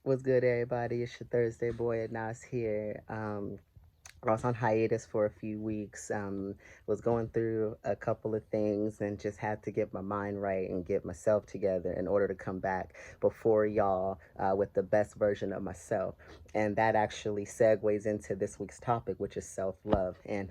What's good, everybody? It's your Thursday boy, Nas here. I was on hiatus for a few weeks. Was going through a couple of things and just had to get my mind right and get myself together in order to come back before y'all with the best version of myself. And that actually segues into this week's topic, which is self love. And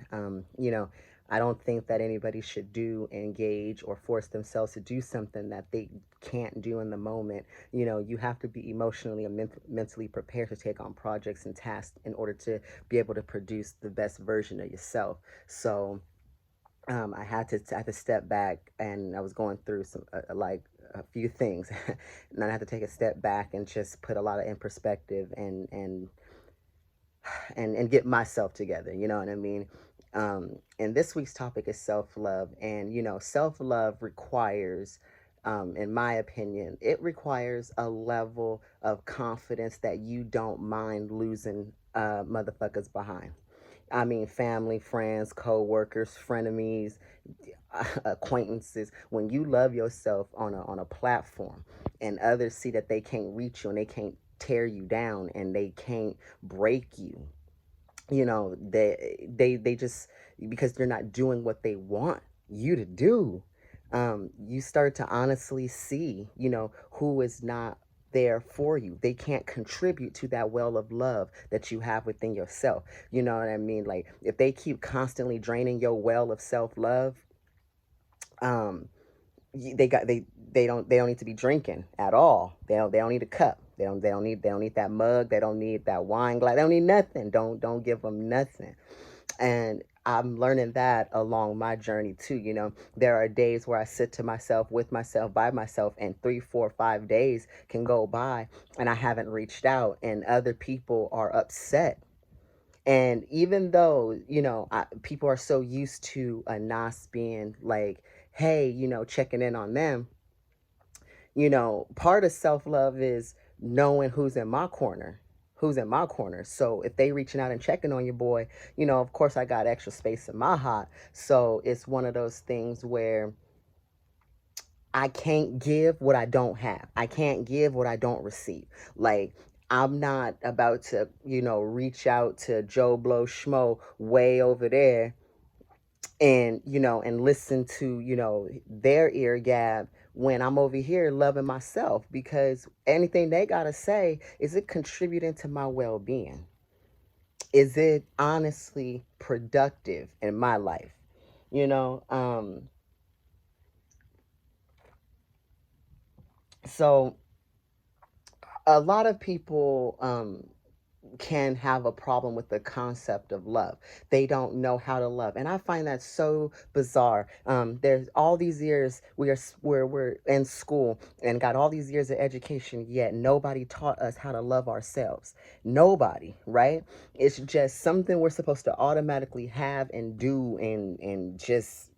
I don't think that anybody should engage, or force themselves to do something that they can't do in the moment. You have to be emotionally and mentally prepared to take on projects and tasks in order to be able to produce the best version of yourself. So I had to step back, and I was going through some like a few things, and I had to take a step back and just put a lot of in perspective and get myself together. You know what I mean? And this week's topic is self love, and self love requires, in my opinion, it requires a level of confidence that you don't mind losing motherfuckers behind. I mean, family, friends, co-workers, frenemies, acquaintances. When you love yourself on a platform, and others see that they can't reach you and they can't tear you down and they can't break you, they just, because they're not doing what they want you to do, you start to honestly see, who is not there for you. They can't contribute to that well of love that you have within yourself. You know what I mean? Like, if they keep constantly draining your well of self-love, um they don't need to be drinking at all. They don't need a cup. They don't need that mug. They don't need that wine glass. They don't need nothing. Don't give them nothing. And I'm learning that along my journey too. There are days where I sit to myself, with myself, by myself, and 3 4 5 days can go by and I haven't reached out, and other people are upset. And even though, people are so used to a Nas being like, hey, checking in on them, part of self love is knowing who's in my corner. Who's in my corner. So if they reaching out and checking on your boy, of course I got extra space in my heart. So it's one of those things where I can't give what I don't have. I can't give what I don't receive. Like, I'm not about to, reach out to Joe Blow Schmo way over there and listen to their ear gab when I'm over here loving myself, because anything they gotta say, is it contributing to my well-being? Is it honestly productive in my life? you know um so a lot of people can have a problem with the concept of love. They don't know how to love, and I find that so bizarre. There's all these years we're in school and got all these years of education, yet nobody taught us how to love ourselves. Nobody, right? It's just something we're supposed to automatically have and do, and just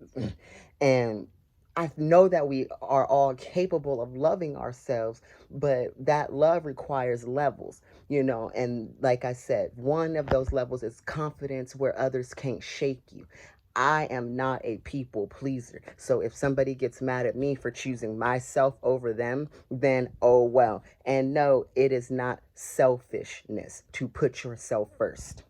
and I know that we are all capable of loving ourselves, but that love requires levels, and like I said, one of those levels is confidence, where others can't shake you. I am not a people pleaser. So if somebody gets mad at me for choosing myself over them, then oh well. And no, it is not selfishness to put yourself first.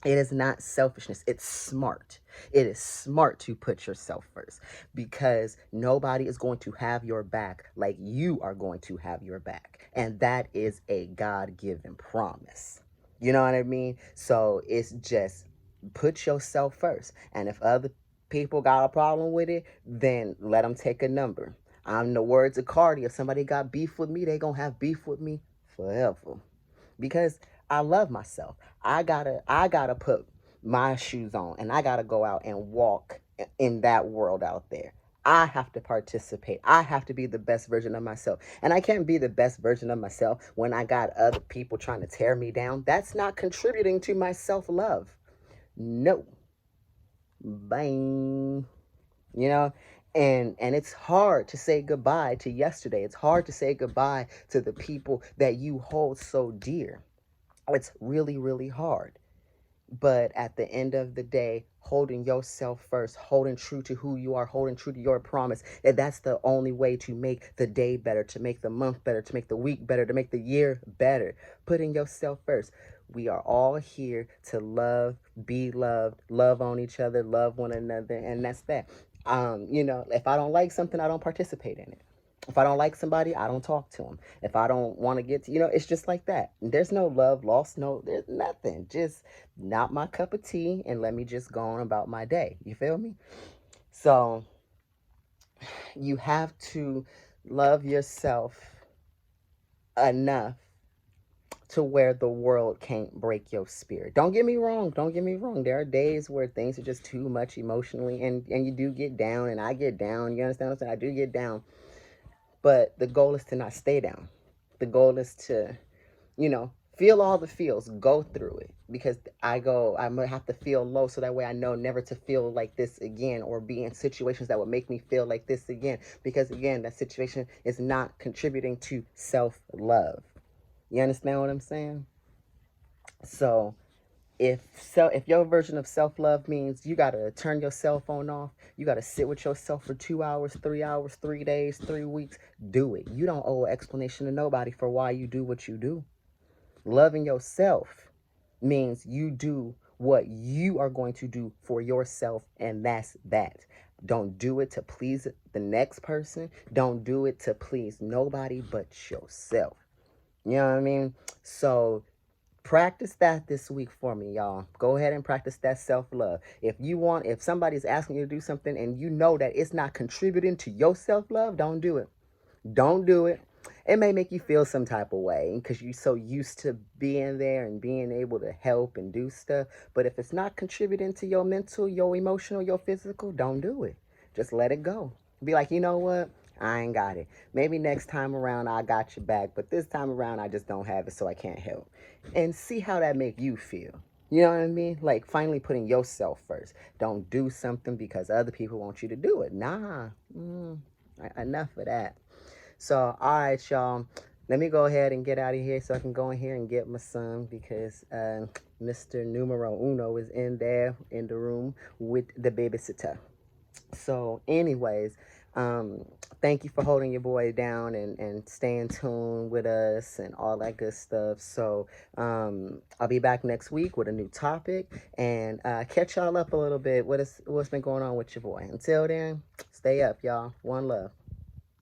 It is not selfishness. It's smart. It is smart to put yourself first, because nobody is going to have your back like you are going to have your back. And that is a God given promise. You know what I mean? So it's just put yourself first. And if other people got a problem with it, then let them take a number. I'm the words of Cardi. If somebody got beef with me, they going to have beef with me forever, because I love myself. I gotta put my shoes on, and I gotta go out and walk in that world out there. I have to participate. I have to be the best version of myself. And I can't be the best version of myself when I got other people trying to tear me down. That's not contributing to my self-love. No. Bang. You know? And it's hard to say goodbye to yesterday. It's hard to say goodbye to the people that you hold so dear. It's really, really hard. But at the end of the day, holding yourself first, holding true to who you are, holding true to your promise, and that's the only way to make the day better, to make the month better, to make the week better, to make the year better. Putting yourself first. We are all here to love, be loved, love on each other, love one another, and that's that. If I don't like something, I don't participate in it. If I don't like somebody, I don't talk to them. If I don't want to get to, it's just like that. There's no love lost, no, there's nothing. Just not my cup of tea, and let me just go on about my day. You feel me? So you have to love yourself enough to where the world can't break your spirit. Don't get me wrong. Don't get me wrong. There are days where things are just too much emotionally, and you do get down, and I get down. You understand what I'm saying? I do get down. But the goal is to not stay down. The goal is to, feel all the feels, go through it, because I'm gonna have to feel low so that way I know never to feel like this again, or be in situations that would make me feel like this again, because again, that situation is not contributing to self-love. You understand what I'm saying? So if your version of self-love means you got to turn your cell phone off, you got to sit with yourself for 2 hours, 3 hours, 3 days, 3 weeks, do it. You don't owe an explanation to nobody for why you do what you do. Loving yourself means you do what you are going to do for yourself, and that's that. Don't do it to please the next person. Don't do it to please nobody but yourself. You know what I mean? So practice that this week for me, y'all. Go ahead and practice that self-love. If somebody's asking you to do something and you know that it's not contributing to your self-love, don't do it. Don't do it. It may make you feel some type of way because you're so used to being there and being able to help and do stuff. But if it's not contributing to your mental, your emotional, your physical, don't do it. Just let it go. Be like, you know what? I ain't got it. Maybe next time around I got your back, but this time around I just don't have it, so I can't help. And see how that make you feel. You know what I mean? Like finally putting yourself first. Don't do something because other people want you to do it. Nah. Enough of that. So, all right, y'all. Let me go ahead and get out of here so I can go in here and get my son, because Mr. Numero Uno is in there in the room with the babysitter. So, anyways, um, thank you for holding your boy down and staying tuned with us and all that good stuff. So, I'll be back next week with a new topic and catch y'all up a little bit. What's been going on with your boy? Until then, stay up, y'all. One love.